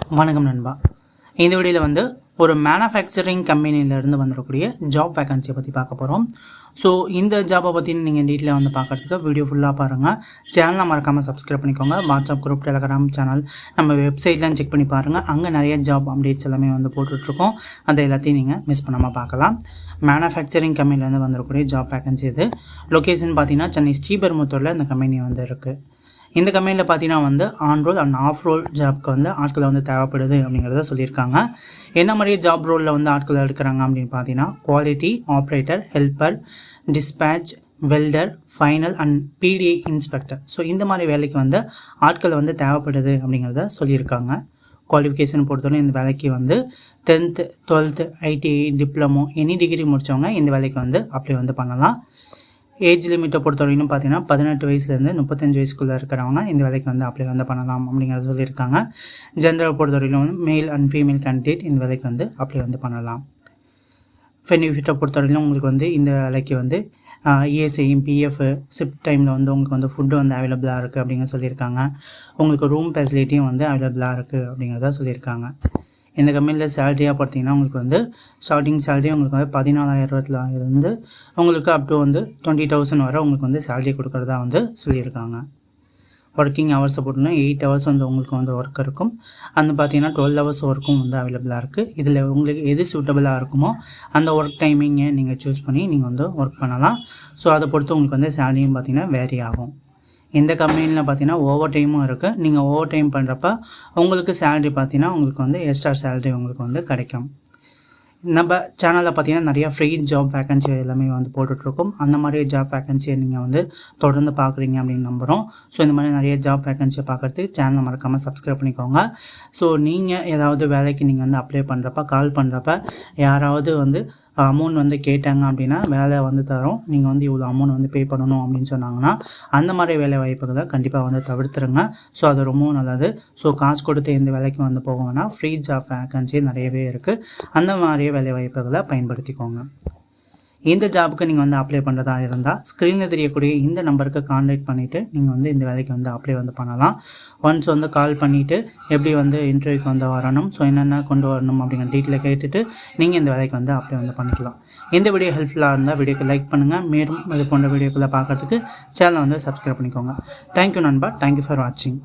வணக்கம் நண்பா. இந்த வீடியோவில் வந்து ஒரு மேனுஃபேக்சரிங் கம்பெனியிலேருந்து வந்துடக்கூடிய ஜாப் வேகன்சியை பற்றி பார்க்க போகிறோம். ஸோ இந்த ஜாப்பை பற்றி நீங்கள் டீட்டெயிலாக வந்து பார்க்குறதுக்கு வீடியோ ஃபுல்லாக பாருங்கள். சேனலை மறக்காமல் சப்ஸ்கிரைப் பண்ணிக்கோங்க. வாட்ஸ்அப் குரூப், டெலகிராம் சேனல், நம்ம வெப்சைட்லாம் செக் பண்ணி பாருங்கள். அங்கே நிறைய ஜாப் அப்டேட்ஸ் எல்லாமே வந்து போட்டுட்ருக்கோம். அதை எல்லாத்தையும் நீங்கள் மிஸ் பண்ணாமல் பார்க்கலாம். மேனுஃபேக்சரிங் கம்பெனிலேருந்து வந்துடக்கூடிய ஜாப் வேகன்சி இது. லொக்கேஷன் பார்த்தீங்கன்னா சென்னை ஸ்ரீபெரும்புத்தூரில் இந்த கம்பெனி வந்து இருக்குது. இந்த கம்பெனியில் பார்த்தீங்கன்னா வந்து on roll and off roll ஜாப்க்கு வந்து ஆட்களை வந்து தேவைப்படுது அப்படிங்கிறத சொல்லியிருக்காங்க. என்ன மாதிரியே ஜாப் ரோலில் வந்து ஆட்களை எடுக்கிறாங்க அப்படின்னு பார்த்தீங்கன்னா quality operator, helper, dispatch, welder, final and PTI inspector. So இந்த மாதிரி வேலைக்கு வந்து ஆட்கள் வந்து தேவைப்படுது அப்படிங்கிறத சொல்லியிருக்காங்க. குவாலிஃபிகேஷன் பொறுத்தவரை இந்த வேலைக்கு வந்து 10th 12th ITI diploma any degree முடித்தவங்க இந்த வேலைக்கு வந்து அப்ளை வந்து பண்ணலாம். ஏஜ் லிமிட்டை பொறுத்தவரைக்கும் பார்த்தீங்கன்னா 18 வயசுலேருந்து 35 வயசுக்குள்ளே இருக்கிறவங்க இந்த வேலைக்கு வந்து அப்ளை வந்து பண்ணலாம் அப்படிங்கிறத சொல்லியிருக்காங்க. ஜெண்டரை பொறுத்தவரைக்கும் வந்து மேல் அண்ட் ஃபீமேல் கேண்டிடேட் இந்த வேலைக்கு வந்து அப்ளை வந்து பண்ணலாம். பெனிஃபிட்டை பொறுத்தவரைக்கும் உங்களுக்கு வந்து இந்த வேலைக்கு வந்து இஎஸ்ஐயும் பிஎஃப் ஷிஃப்ட் டைமில் வந்து உங்களுக்கு வந்து ஃபுட்டு வந்து அவைலபிளாக இருக்குது அப்படிங்கிற சொல்லியிருக்காங்க. உங்களுக்கு ரூம் ஃபெசிலிட்டியும் வந்து அவைலபிளாக இருக்குது அப்படிங்கிறத சொல்லியிருக்காங்க. இந்த கம்பெனியில் சேலரியாக பார்த்தீங்கன்னா உங்களுக்கு வந்து ஸ்டார்டிங் சேலரி உங்களுக்கு வந்து 14,000 இருந்து உங்களுக்கு அப் டு வந்து 20,000 வரை உங்களுக்கு வந்து சேலரி கொடுக்குறதா வந்து சொல்லியிருக்காங்க. ஒர்க்கிங் ஹவர்ஸை போட்டோன்னா 8 ஹவர்ஸ் வந்து உங்களுக்கு வந்து ஒர்க் இருக்கும். அந்த பார்த்தீங்கன்னா 12 ஹவர்ஸ் ஒர்க்கும் வந்து அவைலபிளாக இருக்குது. இதில் உங்களுக்கு எது சூட்டபிளாக இருக்குமோ அந்த ஒர்க் டைமிங்கை நீங்கள் சூஸ் பண்ணி நீங்கள் வந்து ஒர்க் பண்ணலாம். ஸோ அதை பொறுத்து உங்களுக்கு வந்து சேலரியும் பார்த்தீங்கன்னா வேரி ஆகும். இந்த கம்பெனியில் பார்த்தீங்கன்னா ஓவர் டைமும் இருக்குது. நீங்கள் ஓவர் டைம் பண்ணுறப்ப உங்களுக்கு சேலரி பார்த்தீங்கன்னா உங்களுக்கு வந்து எக்ஸ்ட்ரா சேலரி உங்களுக்கு வந்து கிடைக்கும். நம்ம சேனலில் பார்த்தீங்கன்னா நிறையா ஃப்ரீ ஜாப் வேகன்சி எல்லாமே வந்து போட்டுட்ருக்கோம். அந்த மாதிரி ஜாப் வேகன்சியை நீங்கள் வந்து தொடர்ந்து பார்க்குறீங்க அப்படின்னு நம்புகிறோம். ஸோ இந்த மாதிரி நிறைய ஜாப் வேகன்சியை பார்க்குறதுக்கு சேனலை மறக்காமல் சப்ஸ்கிரைப் பண்ணிக்கோங்க. ஸோ நீங்கள் ஏதாவது வேலைக்கு நீங்கள் வந்து அப்ளை பண்ணுறப்ப கால் பண்ணுறப்ப யாராவது வந்து அமௌண்ட் வந்து கேட்டாங்க அப்படின்னா வேலை வந்து தரோம், நீங்கள் வந்து இவ்வளோ அமௌண்ட் வந்து பே பண்ணணும் அப்படின்னு சொன்னாங்கன்னா அந்த மாதிரி வேலை வாய்ப்புகளை கண்டிப்பாக வந்து தவிர்த்துருங்க. ஸோ அது ரொம்பவும் நல்லது. ஸோ காசு கொடுத்து எந்த வேலைக்கு வந்து போகணும்னா ஃப்ரீ ஜாப் வேகன்சி நிறையவே இருக்குது. அந்த மாதிரியே வேலை வாய்ப்புகளை பயன்படுத்திக்கோங்க. இந்த ஜாபுக்கு நீங்கள் வந்து அப்ளை பண்ணுறதா இருந்தால் ஸ்க்ரீனில் தெரியக்கூடிய இந்த நம்பருக்கு கான்டாக்ட் பண்ணிவிட்டு நீங்கள் வந்து இந்த வேலைக்கு வந்து அப்ளை வந்து பண்ணலாம். ஒன்ஸ் வந்து கால் பண்ணிவிட்டு எப்படி வந்து இன்டர்வியூக்கு வந்து வரணும், ஸோ என்னென்ன கொண்டு வரணும் அப்படிங்கிற டீட்டெயிலை கேட்டுட்டு நீங்கள் இந்த வேலைக்கு வந்து அப்ளை வந்து பண்ணிக்கலாம். இந்த வீடியோ ஹெல்ப்ஃபுல்லாக இருந்தால் வீடியோக்கு லைக் பண்ணுங்கள். மேலும் இது போன்ற வீடியோக்களை பார்க்குறதுக்கு சேனலை வந்து சப்ஸ்கிரைப் பண்ணிக்கோங்க. தேங்க்யூ நண்பா. தேங்க்யூ ஃபார் வாட்சிங்.